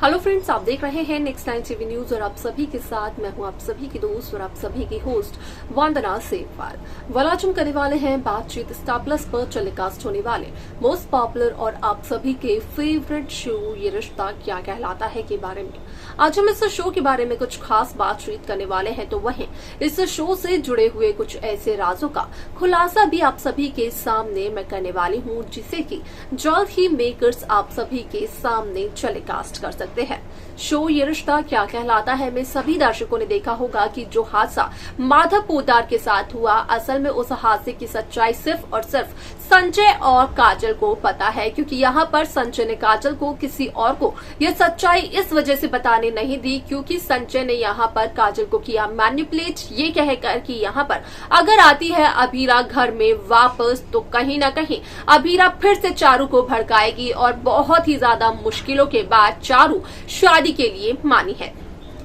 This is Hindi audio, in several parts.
हेलो फ्रेंड्स, आप देख रहे हैं नेक्स्ट 9 टीवी न्यूज और आप सभी के साथ मैं हूं आप सभी की दोस्त और आप सभी की होस्ट वंदना सेठवाल। आज हम करने वाले हैं बातचीत स्टार प्लस पर टेलीकास्ट होने वाले मोस्ट पॉपुलर और आप सभी के फेवरेट शो ये रिश्ता क्या कहलाता है के बारे में। आज हम इस शो के बारे में कुछ खास बातचीत करने वाले हैं, तो वहीं इस शो से जुड़े हुए कुछ ऐसे राजों का खुलासा भी आप सभी के सामने मैं करने वाली हूं, जिसे कि जल्द ही मेकर्स आप सभी के सामने टेलीकास्ट कर सकते हैं। शो ये रिश्ता क्या कहलाता है में सभी दर्शकों ने देखा होगा कि जो हादसा माधव पोद्दार के साथ हुआ, असल में उस हादसे की सच्चाई सिर्फ और सिर्फ संजय और काजल को पता है, क्योंकि यहाँ पर संजय ने काजल को किसी और को यह सच्चाई इस वजह से बताने नहीं दी क्योंकि संजय ने यहाँ पर काजल को किया मैनिपुलेट, ये कहकर कि यहाँ पर अगर आती है अभीरा घर में वापस तो कहीं ना कहीं अभीरा फिर से चारू को भड़काएगी और बहुत ही ज्यादा मुश्किलों के बाद चारू शादी के लिए मानी है।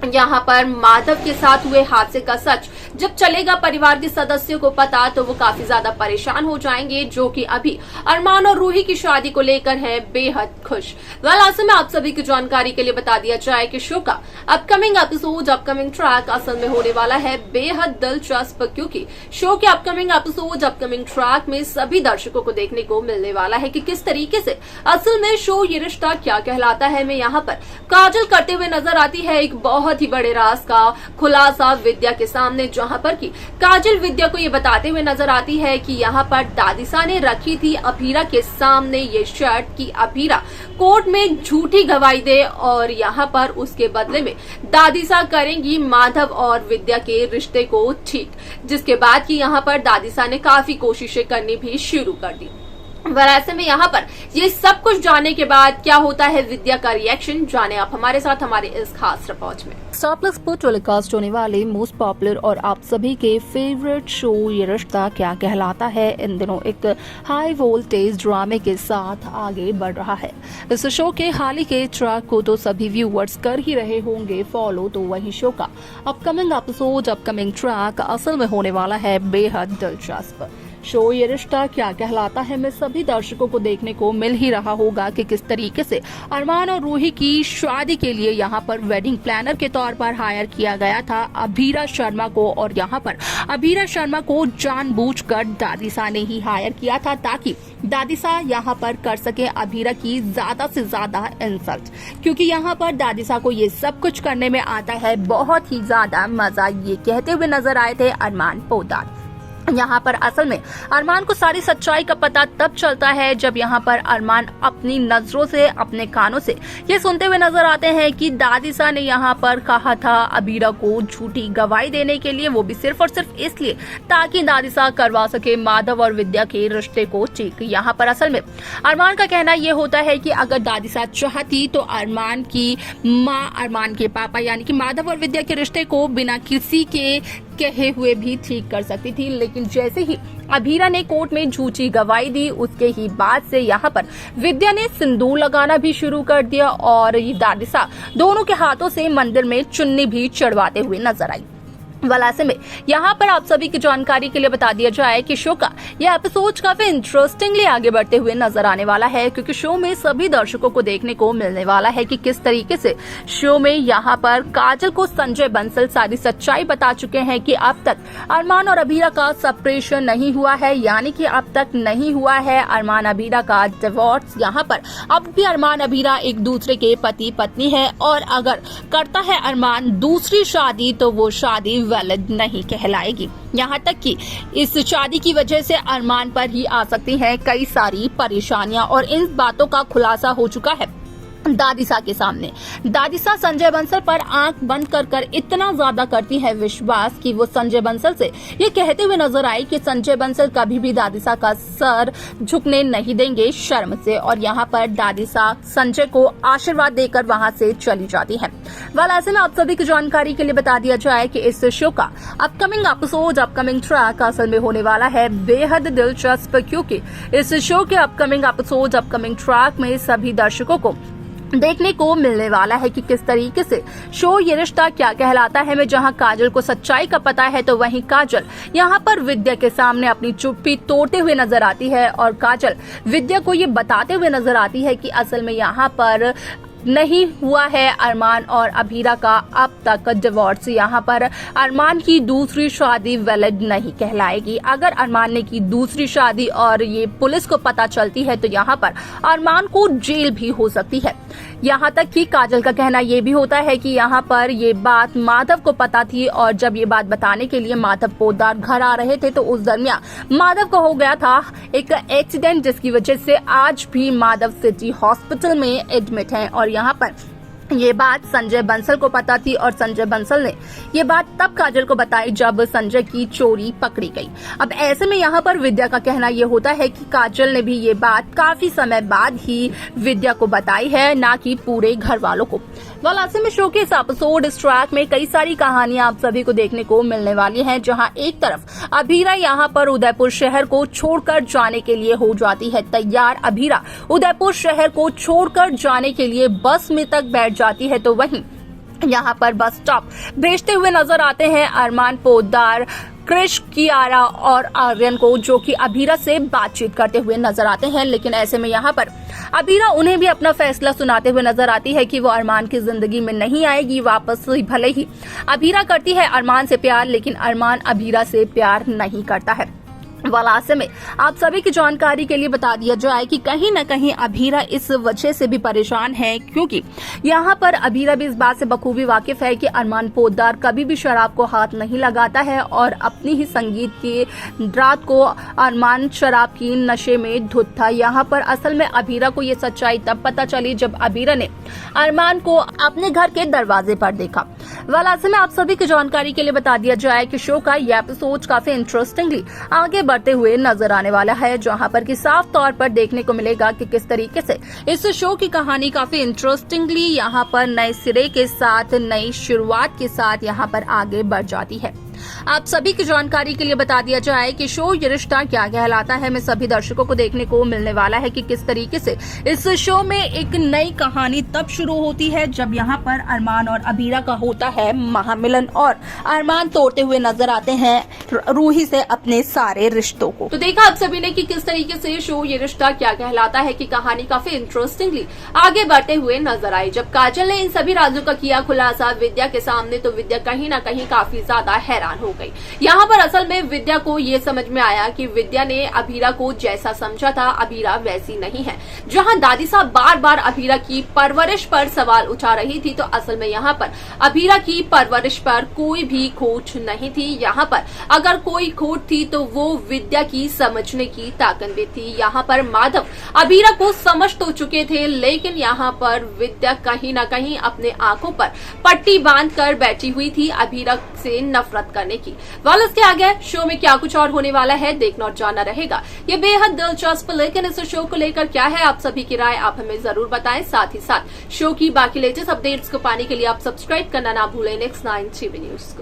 यहाँ पर माधव के साथ हुए हादसे का सच जब चलेगा परिवार के सदस्यों को पता तो वो काफी ज्यादा परेशान हो जाएंगे, जो कि अभी अरमान और रूही की शादी को लेकर हैं बेहद खुश। ऐसे में आप सभी की जानकारी के लिए बता दिया जाए कि शो का अपकमिंग एपिसोड, अपकमिंग ट्रैक असल में होने वाला है बेहद दिलचस्प, क्योंकि शो के अपकमिंग एपिसोड, अपकमिंग ट्रैक में सभी दर्शकों को देखने को मिलने वाला है कि किस तरीके से असल में शो ये रिश्ता क्या कहलाता है में यहाँ पर काजल करते हुए नजर आती है एक बहुत ही बड़े राज का खुलासा विद्या के सामने, जहां पर कि काजल विद्या को ये बताते हुए नजर आती है कि यहाँ पर दादीसा ने रखी थी अभीरा के सामने ये शर्त कि अभीरा कोर्ट में झूठी गवाही दे और यहाँ पर उसके बदले में दादीसा करेंगी माधव और विद्या के रिश्ते को ठीक, जिसके बाद कि यहाँ पर दादीसा ने काफी कोशिशें करनी भी शुरू कर दी। ऐसे में यहाँ पर ये सब कुछ जानने के बाद क्या होता है विद्या का रिएक्शन, जाने आप हमारे साथ हमारे इस खास रिपोर्ट में। स्टार प्लस पर टेलीकास्ट होने वाले मोस्ट पॉपुलर और आप सभी के फेवरेट शो ये रिश्ता क्या कहलाता है इन दिनों एक हाई वोल्टेज ड्रामे के साथ आगे बढ़ रहा है। इस शो के हाल ही के ट्रैक को तो सभी व्यूअर्स कर ही रहे होंगे फॉलो, तो वही शो का अपकमिंग एपिसोड, अपकमिंग ट्रैक असल में होने वाला है बेहद दिलचस्प। शो ये रिश्ता क्या कहलाता है में सभी दर्शकों को देखने को मिल ही रहा होगा कि किस तरीके से अरमान और रूही की शादी के लिए यहाँ पर वेडिंग प्लानर के तौर पर हायर किया गया था अभीरा शर्मा को, और यहाँ पर अभीरा शर्मा को जानबूझकर दादीसा ने ही हायर किया था ताकि दादीसा यहाँ पर कर सके अभीरा की ज्यादा से ज्यादा इंसल्ट, क्योंकि यहाँ पर दादीसा को ये सब कुछ करने में आता है बहुत ही ज्यादा मजा, ये कहते हुए नजर आए थे अरमान पोद्दार। यहाँ पर असल में अरमान को सारी सच्चाई का पता तब चलता है जब यहाँ पर अरमान अपनी नजरों से, अपने कानों से ये सुनते हुए नजर आते हैं कि दादीसा ने यहाँ पर कहा था अभीरा को झूठी गवाही देने के लिए, वो भी सिर्फ और सिर्फ इसलिए ताकि दादीसा करवा सके माधव और विद्या के रिश्ते को ठीक। यहाँ पर असल में अरमान का कहना ये होता है कि अगर दादीसा चाहती तो अरमान की माँ, अरमान के पापा यानी कि माधव और विद्या के रिश्ते को बिना किसी के कहे हुए भी ठीक कर सकती थी, लेकिन जैसे ही अभीरा ने कोर्ट में झूठी गवाही दी उसके ही बाद से यहाँ पर विद्या ने सिंदूर लगाना भी शुरू कर दिया और ये दादीसा दोनों के हाथों से मंदिर में चुन्नी भी चढ़वाते हुए नजर आई। ऐसे में यहाँ पर आप सभी की जानकारी के लिए बता दिया जाए कि शो का यह एपिसोड काफी इंटरेस्टिंगली आगे बढ़ते हुए नजर आने वाला है, क्योंकि शो में सभी दर्शकों को देखने को मिलने वाला है कि किस तरीके से शो में यहाँ पर काजल को संजय बंसल सारी सच्चाई बता चुके हैं कि अब तक अरमान और अभीरा का सेपरेशन नहीं हुआ है, यानी कि अब तक नहीं हुआ है अरमान अभीरा का डिवोर्स। यहाँ पर अब भी अरमान अभीरा एक दूसरे के पति पत्नी है और अगर करता है अरमान दूसरी शादी तो वो शादी वैलिड नहीं कहलाएगी। यहाँ तक कि इस शादी की वजह से अरमान पर ही आ सकती हैं कई सारी परेशानियां और इन बातों का खुलासा हो चुका है दादीसा के सामने। दादीसा संजय बंसल पर आंख बंद कर कर इतना ज्यादा करती है विश्वास कि वो संजय बंसल से ये कहते हुए नजर आई कि संजय बंसल कभी भी दादीसा का सर झुकने नहीं देंगे शर्म से, और यहाँ पर दादीसा संजय को आशीर्वाद देकर वहां से चली जाती है। ऐसे में आप सभी की जानकारी के लिए बता दिया जाए कि इस शो का अपकमिंग एपिसोड, अपकमिंग ट्रैक असल में होने वाला है बेहद दिलचस्प, क्योंकि इस शो के अपकमिंग एपिसोड, अपकमिंग ट्रैक में सभी दर्शकों को देखने को मिलने वाला है कि किस तरीके से शो ये रिश्ता क्या कहलाता है में जहां काजल को सच्चाई का पता है तो वहीं काजल यहां पर विद्या के सामने अपनी चुप्पी तोड़ते हुए नजर आती है और काजल विद्या को ये बताते हुए नजर आती है कि असल में यहाँ पर नहीं हुआ है अरमान और अभीरा का अब तक डिवोर्स। यहाँ पर अरमान की दूसरी शादी वैलिड नहीं कहलाएगी। अगर अरमान ने की दूसरी शादी और ये पुलिस को पता चलती है तो यहाँ पर अरमान को जेल भी हो सकती है। यहाँ तक कि काजल का कहना ये भी होता है कि यहाँ पर ये बात माधव को पता थी और जब ये बात बताने के लिए माधव पोद्दार घर आ रहे थे तो उस दरमियान माधव को हो गया था एक एक्सीडेंट, जिसकी वजह से आज भी माधव सिटी हॉस्पिटल में एडमिट हैं। और यहाँ पर ये बात संजय बंसल को पता थी और संजय बंसल ने ये बात तब काजल को बताई जब संजय की चोरी पकड़ी गई। अब ऐसे में यहाँ पर विद्या का कहना ये होता है कि काजल ने भी ये बात काफी समय बाद ही विद्या को बताई है, ना कि पूरे घर वालों को। ऐसे में शो के इस एपिसोड इस ट्रैक में कई सारी कहानियां आप सभी को देखने को मिलने वाली हैं, जहां एक तरफ अभीरा यहाँ पर उदयपुर शहर को छोड़कर जाने के लिए हो जाती है तैयार। अभीरा उदयपुर शहर को छोड़कर जाने के लिए बस में तक बैठ जाती है, तो वहीं यहाँ पर बस स्टॉप भेजते हुए नजर आते हैं अरमान पोद्दार, क्रिश, कियारा और आर्यन को, जो कि अभीरा से बातचीत करते हुए नजर आते हैं। लेकिन ऐसे में यहाँ पर अभीरा उन्हें भी अपना फैसला सुनाते हुए नजर आती है कि वो अरमान की जिंदगी में नहीं आएगी वापस। भले ही अभीरा करती है अरमान से प्यार, लेकिन अरमान अभीरा से प्यार नहीं करता है। ऐसे में आप सभी की जानकारी के लिए बता दिया जाए कि कहीं न कहीं अभीरा इस वजह से भी परेशान है, क्योंकि यहाँ पर अभीरा भी इस बात से बखूबी वाकिफ है कि अरमान पोद्दार कभी भी शराब को हाथ नहीं लगाता है और अपनी ही संगीत की रात को अरमान शराब की नशे में धुत था। यहाँ पर असल में अभीरा को ये सच्चाई तब पता चली जब अभीरा ने अरमान को अपने घर के दरवाजे पर देखा। ऐसे में आप सभी की जानकारी के लिए बता दिया जाए कि शो का यह एपिसोड काफी इंटरेस्टिंगली आगे बढ़ते हुए नजर आने वाला है, जहां पर कि साफ तौर पर देखने को मिलेगा कि किस तरीके से इस शो की कहानी काफी इंटरेस्टिंगली यहाँ पर नए सिरे के साथ, नई शुरुआत के साथ यहाँ पर आगे बढ़ जाती है। आप सभी की जानकारी के लिए बता दिया जाए कि शो ये रिश्ता क्या कहलाता है में सभी दर्शकों को देखने को मिलने वाला है कि किस तरीके से इस शो में एक नई कहानी तब शुरू होती है जब यहाँ पर अरमान और अभीरा का होता है महामिलन और अरमान तोड़ते हुए नजर आते हैं रूही से अपने सारे रिश्तों को। तो देखा आप सभी ने कि किस तरीके से शो ये रिश्ता क्या कहलाता है की कहानी काफी इंटरेस्टिंगली आगे बढ़ते हुए नजर आई। जब काजल ने इन सभी राजों का किया खुलासा विद्या के सामने, तो विद्या कहीं ना कहीं काफी ज्यादा हैरान हो गई। यहाँ पर असल में विद्या को ये समझ में आया कि विद्या ने अभीरा को जैसा समझा था अभीरा वैसी नहीं है। जहाँ दादी साहब बार बार अभीरा की परवरिश पर सवाल उठा रही थी, तो असल में यहाँ पर अभीरा की परवरिश पर कोई भी खोट नहीं थी। यहाँ पर अगर कोई खोट थी तो वो विद्या की समझने की ताकत में थी। यहाँ पर माधव अभीरा को समझ तो चुके थे, लेकिन यहाँ पर विद्या कहीं ना कहीं अपने आंखों पर पट्टी बांध कर बैठी हुई थी अभीरा से नफरत करने की। इसके आगे शो में क्या कुछ और होने वाला है देखना और जानना रहेगा। ये बेहद दिलचस्प, लेकिन इस शो को लेकर क्या है आप सभी की राय आप हमें जरूर बताएं। साथ ही साथ शो की बाकी लेटेस्ट अपडेट्स को पाने के लिए आप सब्सक्राइब करना ना भूलें नेक्स्ट 9 टीवी न्यूज को।